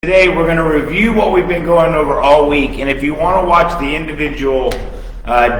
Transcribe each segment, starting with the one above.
Today we're going to review what we've been going over all week, and if you want to watch the individual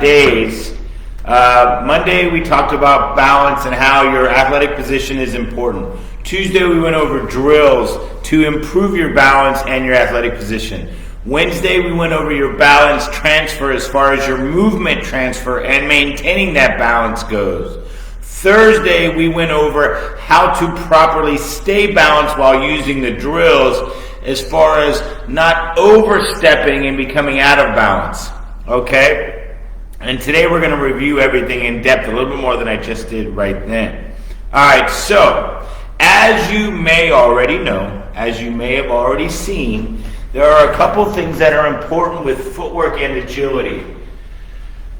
days, Monday we talked about balance and how your athletic position is important. Tuesday we went over drills to improve your balance and your athletic position. Wednesday we went over your balance transfer as far as your movement transfer and maintaining that balance goes. Thursday we went over how to properly stay balanced while using the drills as far as not overstepping and becoming out of balance. Okay? And today we're going to review everything in depth a little bit more than I just did right then. Alright, so as you may already know, as you may have already seen, there are a couple things that are important with footwork and agility.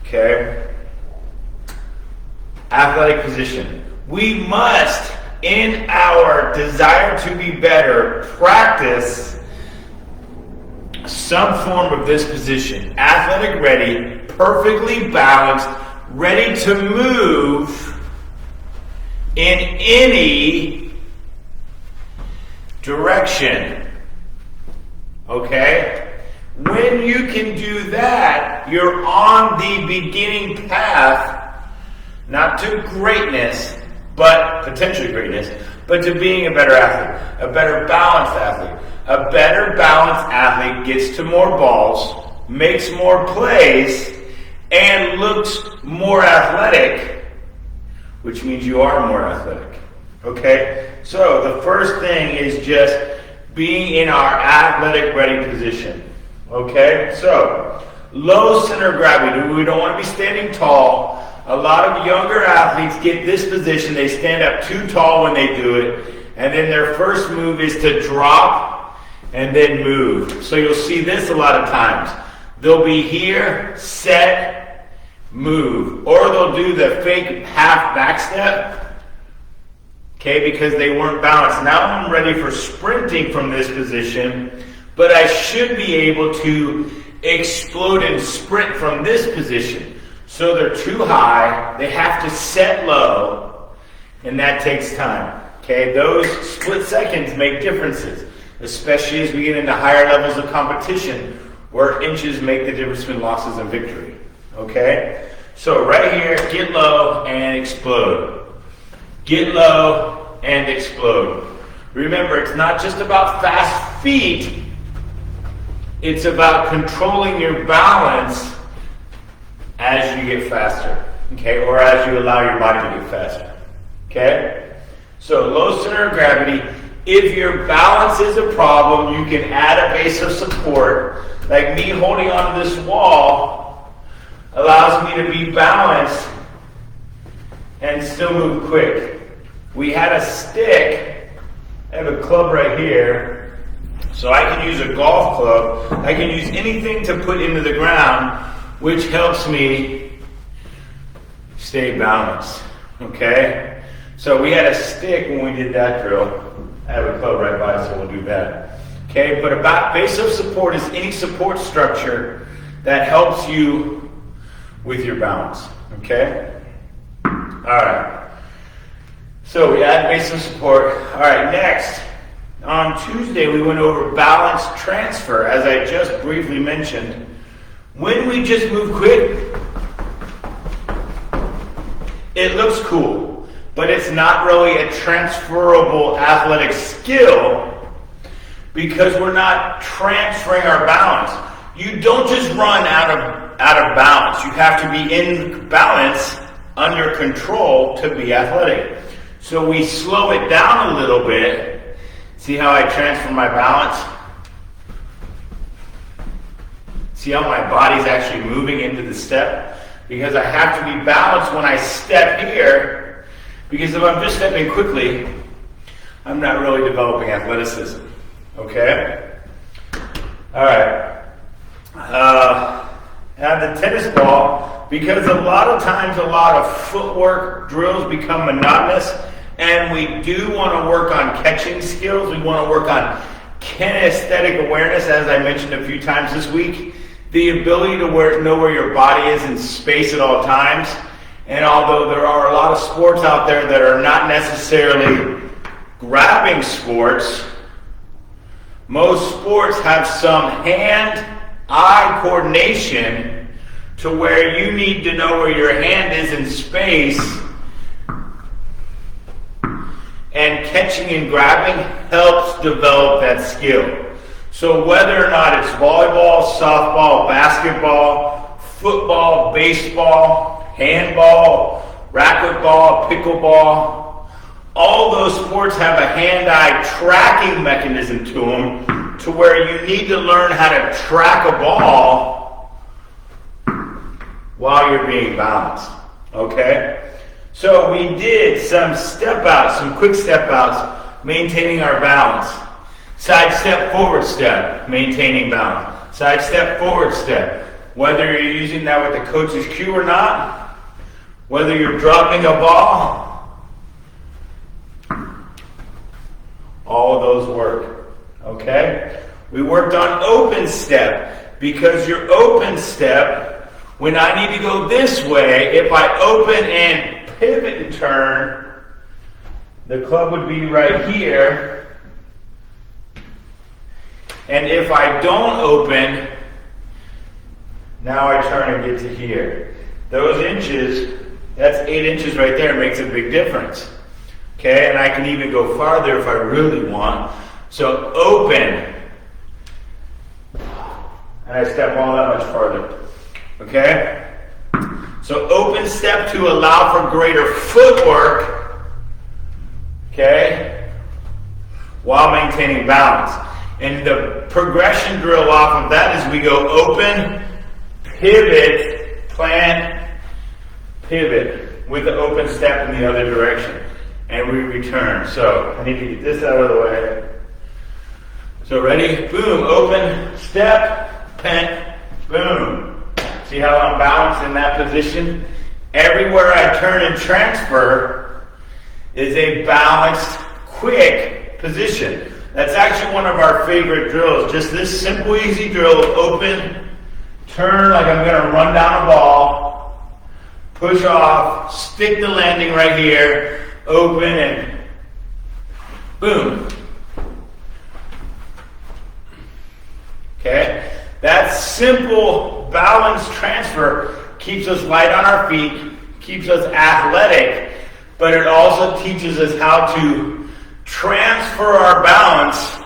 Okay? Athletic position. We must, in our desire to be better, practice some form of this position. Athletic ready, perfectly balanced, ready to move in any direction. Okay? When you can do that, you're on the beginning path, not to greatness, but potentially greatness, but to being a better athlete, a better balanced athlete. A better balanced athlete gets to more balls, makes more plays, and looks more athletic, which means you are more athletic. Okay? So the first thing is just being in our athletic ready position. Okay? So, low center of gravity. We don't want to be standing tall. A lot of younger athletes get this position. They stand up too tall when they do it. And then their first move is to drop and then move. So you'll see this a lot of times. They'll be here, set, move. Or they'll do the fake half back step. Okay, because they weren't balanced. Now I'm ready for sprinting from this position. But I should be able to explode and sprint from this position. So they're too high, they have to set low, and that takes time. Okay, those split seconds make differences, especially as we get into higher levels of competition where inches make the difference between losses and victory. Okay, so right here, get low and explode. Get low and explode. Remember, it's not just about fast feet, it's about controlling your balance as you get faster, okay, or as you allow your body to get faster, okay? So low center of gravity. If your balance is a problem, you can add a base of support. Like me holding onto this wall allows me to be balanced and still move quick. We had a stick. I have a club right here, so I can use a golf club. I can use anything to put into the ground, which helps me stay balanced, okay? So we had a stick when we did that drill. I have a club right by, so we'll do that. Okay, but a base of support is any support structure that helps you with your balance, okay? All right, so we add base of support. All right, next, on Tuesday we went over balance transfer, as I just briefly mentioned. When we just move quick, it looks cool, but it's not really a transferable athletic skill because we're not transferring our balance. You don't just run out of balance. You have to be in balance, under control to be athletic. So we slow it down a little bit. See how I transfer my balance? See how my body's actually moving into the step? Because I have to be balanced when I step here. Because if I'm just stepping quickly, I'm not really developing athleticism. Okay? Alright. Now the tennis ball, because a lot of times a lot of footwork drills become monotonous, and we do want to work on catching skills. We want to work on kinesthetic awareness, as I mentioned a few times this week. The ability to know where your body is in space at all times. And although there are a lot of sports out there that are not necessarily grabbing sports, most sports have some hand-eye coordination to where you need to know where your hand is in space, and catching and grabbing helps develop that skill. So whether or not it's volleyball, softball, basketball, football, baseball, handball, racquetball, pickleball, all those sports have a hand-eye tracking mechanism to them to where you need to learn how to track a ball while you're being balanced, okay? So we did some step outs, some quick step outs, maintaining our balance. Side step, forward step, maintaining balance. Side step, forward step. Whether you're using that with the coach's cue or not, whether you're dropping a ball, all of those work, okay? We worked on open step, because your open step, when I need to go this way, if I open and pivot and turn, the club would be right here. And if I don't open, now I turn and get to here. Those inches, that's 8 inches right there, makes a big difference. Okay, and I can even go farther if I really want. So open, and I step all that much farther. Okay? So open step to allow for greater footwork, okay, while maintaining balance. And the progression drill off of that is we go open, pivot, plant, pivot with the open step in the other direction. And we return. So I need to get this out of the way. So ready? Boom, open, step, pent, boom. See how I'm balanced in that position? Everywhere I turn and transfer is a balanced, quick position. That's actually one of our favorite drills. Just this simple, easy drill of open, turn like I'm going to run down a ball, push off, stick the landing right here, open, and boom. Okay? That simple balance transfer keeps us light on our feet, keeps us athletic, but it also teaches us how to transfer our balance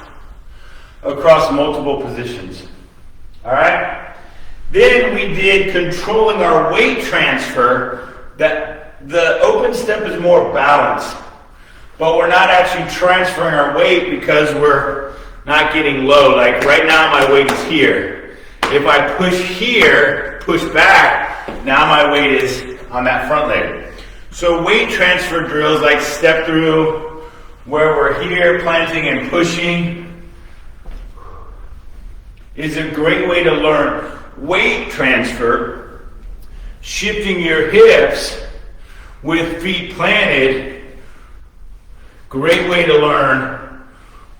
across multiple positions. All right? Then we did controlling our weight transfer. That the open step is more balanced, but we're not actually transferring our weight because we're not getting low. Like right now my weight is here. If I push here, push back, now my weight is on that front leg. So weight transfer drills like step through, where we're here planting and pushing, is a great way to learn weight transfer, shifting your hips with feet planted. Great way to learn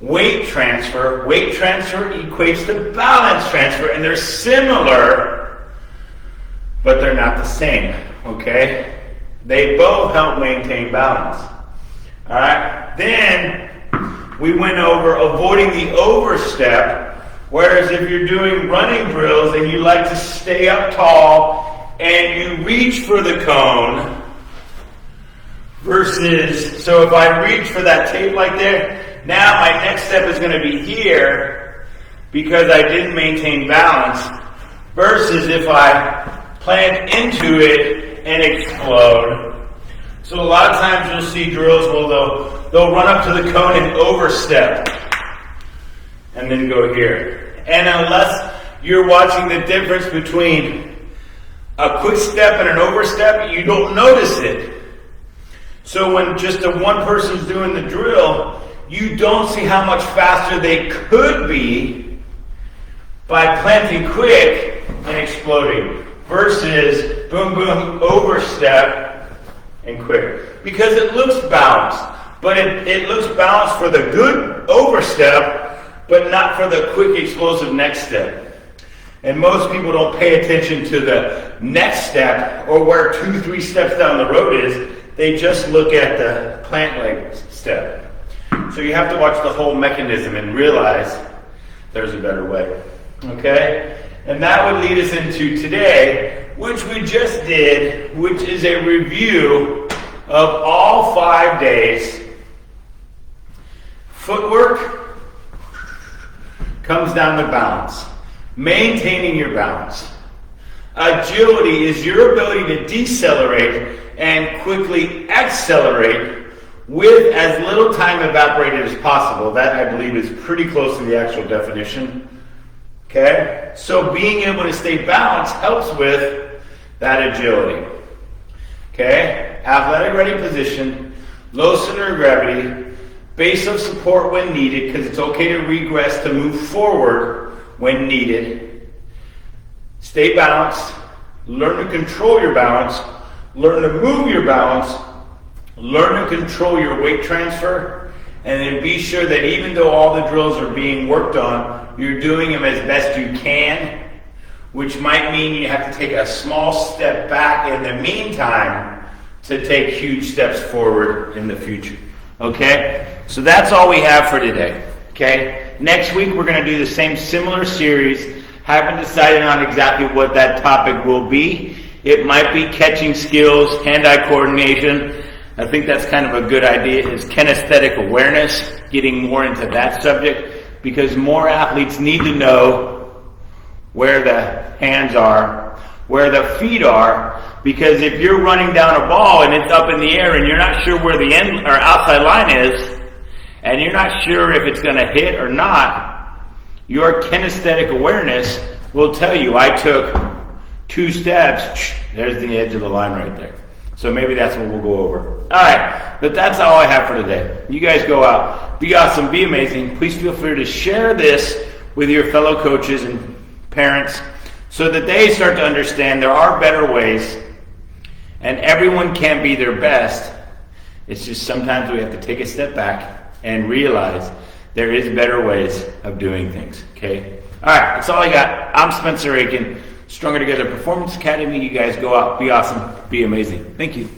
weight transfer. Weight transfer equates to balance transfer, and they're similar, but they're not the same, okay? They both help maintain balance. All right, then we went over avoiding the overstep, whereas if you're doing running drills and you like to stay up tall and you reach for the cone versus, so if I reach for that tape like there, now my next step is going to be here because I didn't maintain balance, versus if I plant into it and explode. So a lot of times you'll see drills where they'll run up to the cone and overstep and then go here. And unless you're watching the difference between a quick step and an overstep, you don't notice it. So when just one person's doing the drill, you don't see how much faster they could be by planting quick and exploding versus boom, boom, overstep and quick, because it looks balanced, but it looks balanced for the good overstep, but not for the quick explosive next step. And most people don't pay attention to the next step or where 2-3 steps down the road is. They just look at the plant leg step. So you have to watch the whole mechanism and realize there's a better way. Okay? And that would lead us into today, which we just did, which is a review of all 5 days. Footwork comes down to balance. Maintaining your balance. Agility is your ability to decelerate and quickly accelerate with as little time evaporated as possible. That, I believe, is pretty close to the actual definition. Okay? So being able to stay balanced helps with that agility. Okay? Athletic ready position, low center of gravity, base of support when needed, because it's okay to regress to move forward when needed. Stay balanced. Learn to control your balance. Learn to move your balance. Learn to control your weight transfer. And then be sure that even though all the drills are being worked on, you're doing them as best you can, which might mean you have to take a small step back in the meantime to take huge steps forward in the future. Okay? So that's all we have for today. Okay? Next week we're going to do the same similar series. Haven't decided on exactly what that topic will be. It might be catching skills, hand-eye coordination. I think that's kind of a good idea, is kinesthetic awareness, getting more into that subject, because more athletes need to know where the hands are, where the feet are, because if you're running down a ball and it's up in the air and you're not sure where the end or outside line is, and you're not sure if it's going to hit or not, your kinesthetic awareness will tell you, I took 2 steps, there's the edge of the line right there. So maybe that's what we'll go over. Alright, but that's all I have for today. You guys go out, be awesome, be amazing. Please feel free to share this with your fellow coaches and parents so that they start to understand there are better ways and everyone can be their best. It's just sometimes we have to take a step back and realize there is better ways of doing things. Okay? Alright, that's all I got. I'm Spencer Aiken, Stronger Together Performance Academy. You guys go out, be awesome, be amazing. Thank you.